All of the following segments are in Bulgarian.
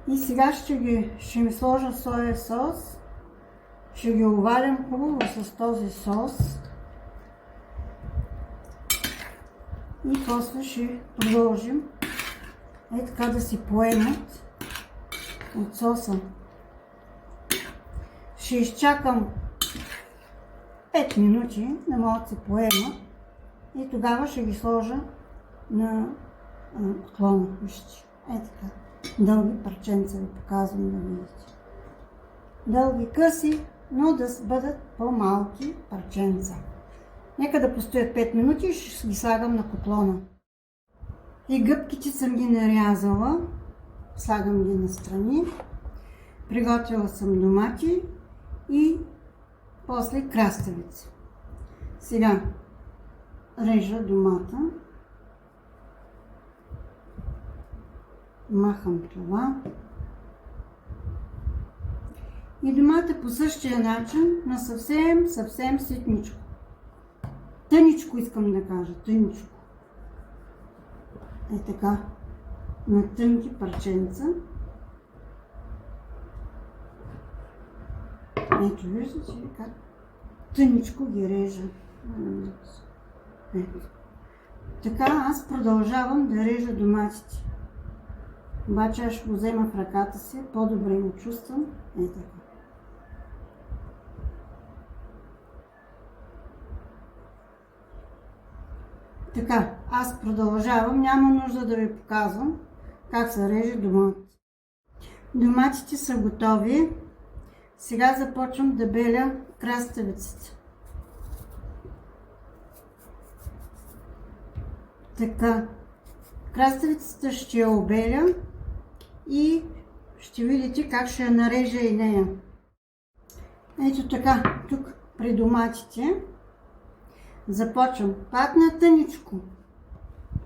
И сега ще ми сложа соев сос. Ще ги овалям хубаво с този сос. И после ще продължим така да си поемат от соса. Ще изчакам 5 минути да могат да се поемат и тогава ще ги сложа на клона. Вижте, така. Дълги парченца ви показвам да видите. Дълги къси, но да бъдат по-малки парченца. Нека да постоят 5 минути и ще ги слагам на котлона. И гъбките съм ги нарязала. Слагам ги настрани. Приготвила съм домати и после краставици. Сега режа домата. Махам това. И домата по същия начин, на съвсем ситничко. Тъничко искам да кажа, тъничко. Така, на тънки парченца. Ето, виждате как тъничко ги режа. Ето. Така аз продължавам да режа доматите. Обаче аз ще го взема в ръката си, по-добре го чувствам. Ето така. Така, аз продължавам, няма нужда да ви показвам как се реже домат. Доматите са готови. Сега започвам да беля краставицата. Така, краставицата ще я обеля и ще видите как ще я нарежа и нея. Ето така, тук при доматите започвам пак на тъничко,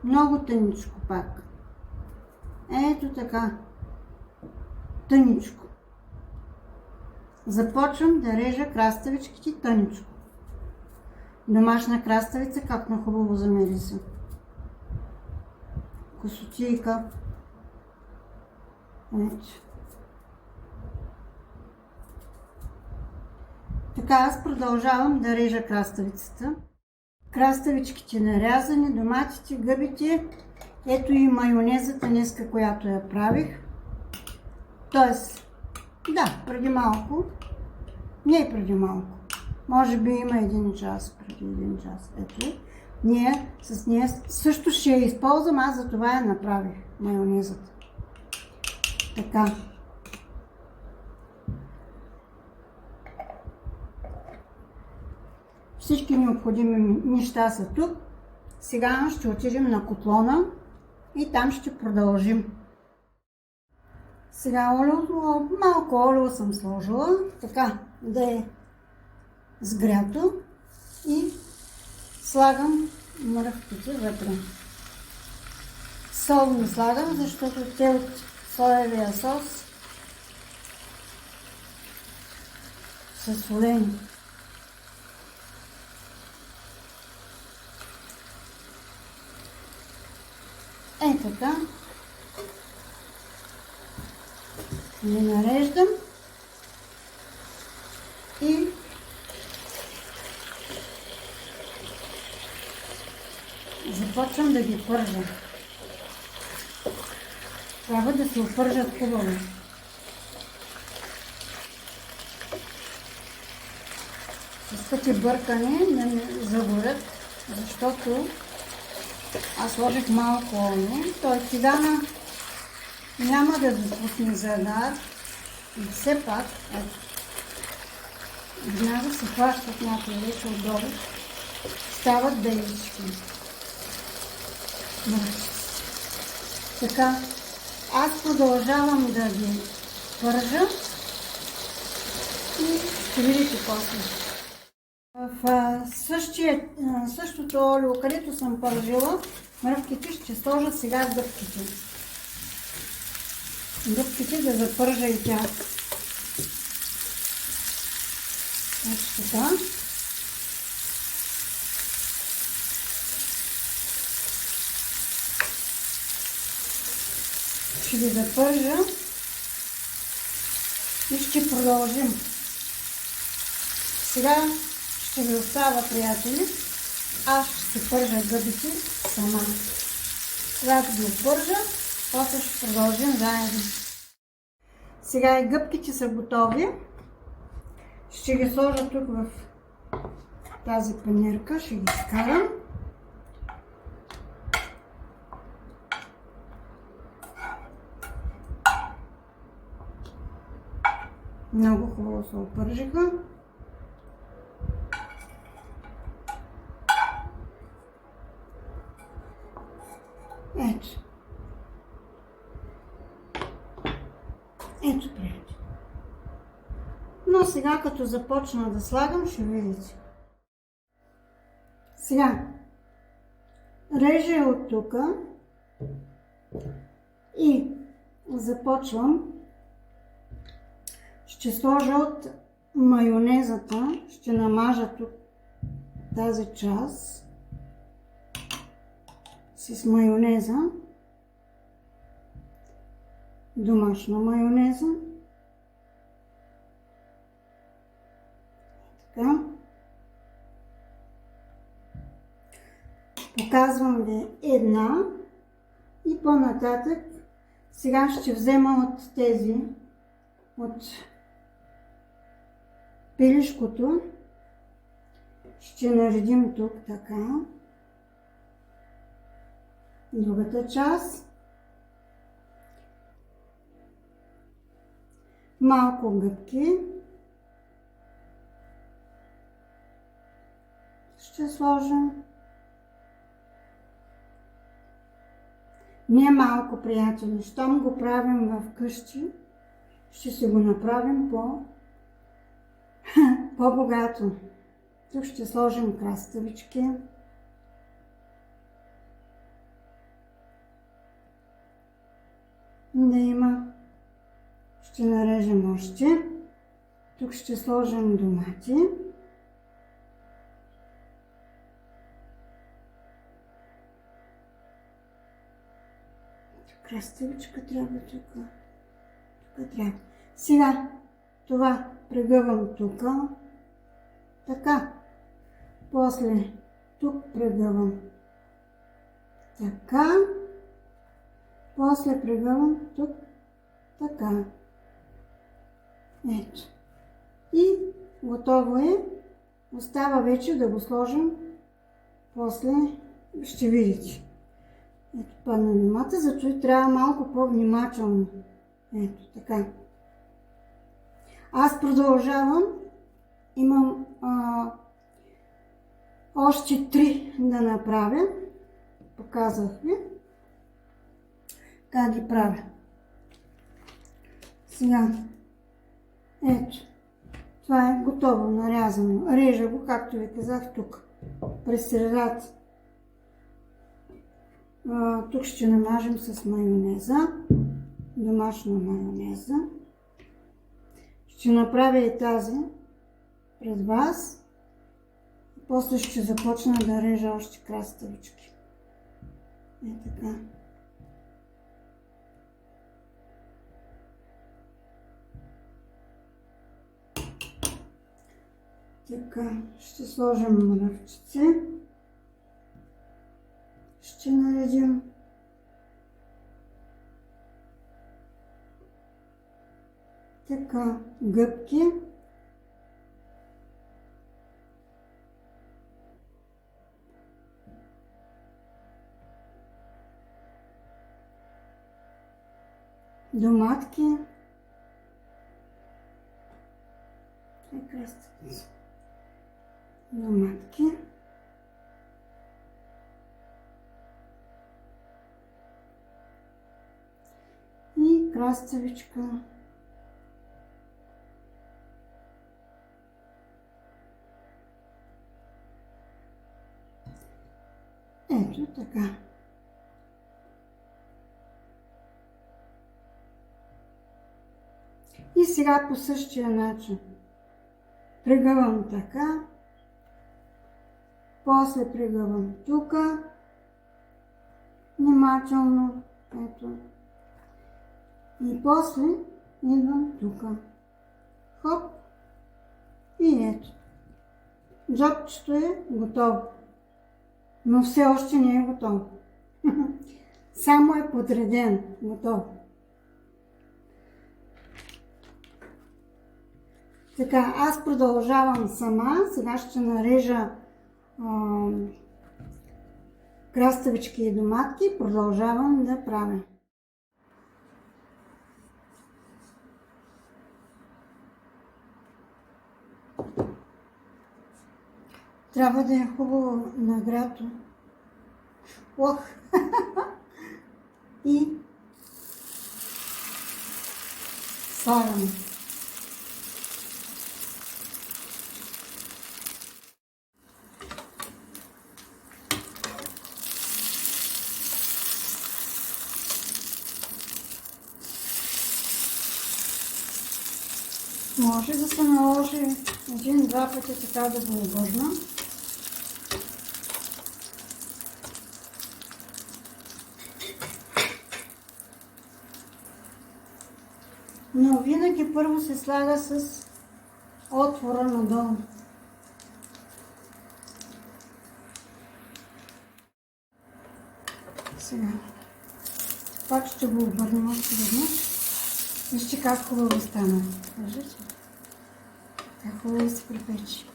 много тъничко пак. Ето така, тъничко. Започвам да режа краставичките тъничко. Домашна краставица, как на хубаво замириса. Косотийка. Ето. Така аз продължавам да режа краставицата. Краставичките нарязани, доматите, гъбите. Ето и майонезата днеска, която я правих. Тоест, да, преди малко. Не преди малко. Може би има 1 час, преди 1 час. Ето. С нея също ще я използвам, аз за това я направих, майонезата. Така. Всички необходими неща са тук. Сега ще отидем на котлона и там ще продължим. Сега малко олио съм сложила, така да е сгрято и слагам мръвките вътре. Сол не слагам, защото те от соевия сос са солени. Така. Не нареждам и започвам да ги пържа. Трябва да се опържат хубаво. С пъти бъркане да не загорят, защото аз сложих малко олио. Той тигана няма да допусне загар. И все пак, веднага се хващат някои вече отдолу. Стават белички. Така, аз продължавам да ги пържа и ще видите после. В същото олио, където съм пържила мръвките, ще сложа сега гъбките. Гъбките да запържа и тях. Ето така. Ще ги запържа И ще продължим. Сега ще ви оставя, приятели. Аз ще се пържа гъбите сама. Когато ги опържа, после ще продължим заедно. Сега и гъбките са готови. Ще ги сложа тук в тази панирка, ще ги изкарам. Много хубаво се опържиха. Ето. Ето, приятели. Но сега, като започна да слагам, ще видите. Сега режа от тук и започвам. Ще сложа от майонезата, ще намажа тук тази част с майонеза, домашна майонеза. Така. Показвам ви една и по-нататък сега ще взема от тези, от пилешкото, ще наредим тук така, другата част, малко гъбки, ще сложим, не малко, приятели, щом го правим в къщи, ще си го направим по-богато. Тук ще сложим краставички. Да има. Ще нарежем още. Тук ще сложим домати. Краставичка трябва тук. Тук трябва. Сега това прегъвам тук. Така. После тук прегъвам. Така. После прегъвам тук. Така. Ето. И готово е. Остава вече да го сложим. После ще видите. Ето падна домата, зато трябва малко по-внимателно. Ето така. Аз продължавам. Имам още 3 да направя. Показах ви как ги правя. Сега, ето, това е готово, нарязано. Режа го, както ви казах, тук, през средата. Тук ще намажем с майонеза, домашна майонеза. Ще направя и тази пред вас. После ще започна да режа още краставички. Така. Така, ще сложим мръвчици. Ще наредим. Така, гъбки. Доматки. Доматки. И краставичка. Ето така. И сега по същия начин прегъвам така, после прегъвам тук, внимателно, ето, и после идвам тук, Хоп. И ето. Джобчето е готово. Но все още не е готово. Само е подреден. Готово. Така, аз продължавам сама. Сега ще нарежа краставички и доматки. Продължавам да правя. Трябва да е хубаво нагрято. Ох! И слагаме. Може да се наложи един-два пъти така да го обърна. Но винаги първо се слага с отвора надолу. Сега пак ще го обърнем още веднъж. Вижте как хубаво стана. Виждате? Как хубаво се припече.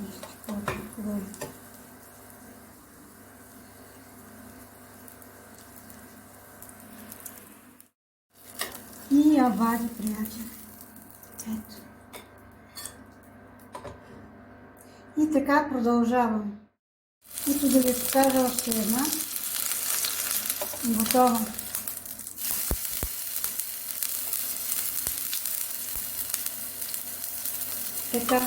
Вижте колко е хубаво. И я вади, приятели. Ето. И така продължавам. Ето да ви покажа още една. Готова. Така.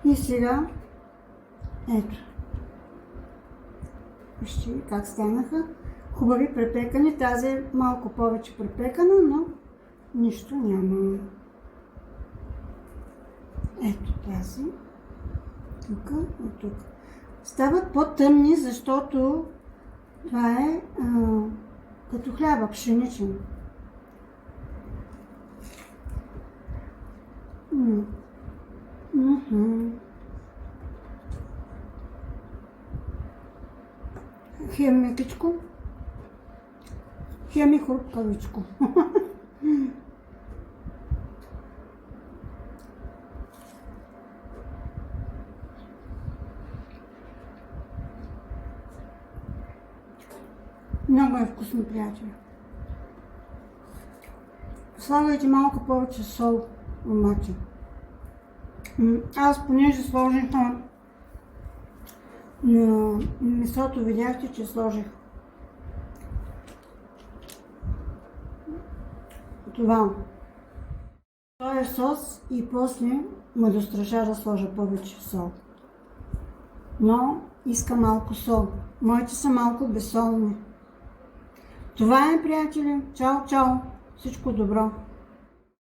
И сега, ето, вижте как станаха хубави препекани. Тази е малко повече препекана, но нищо няма. Ето тази, тук и тук. Стават по-тъмни, защото това е като хляба, пшеничен. Хем мекичко, хем и хрупкавичко. Много е вкусно, приятели. Слагайте малко повече сол, обаче. Аз понеже сложих на месото, видяхте, че сложих това. Това е сос и после ме достраша да сложа повече сол. Но иска малко сол. Моите са малко безсолни. Това е, приятели. Чао, чао! Всичко добро!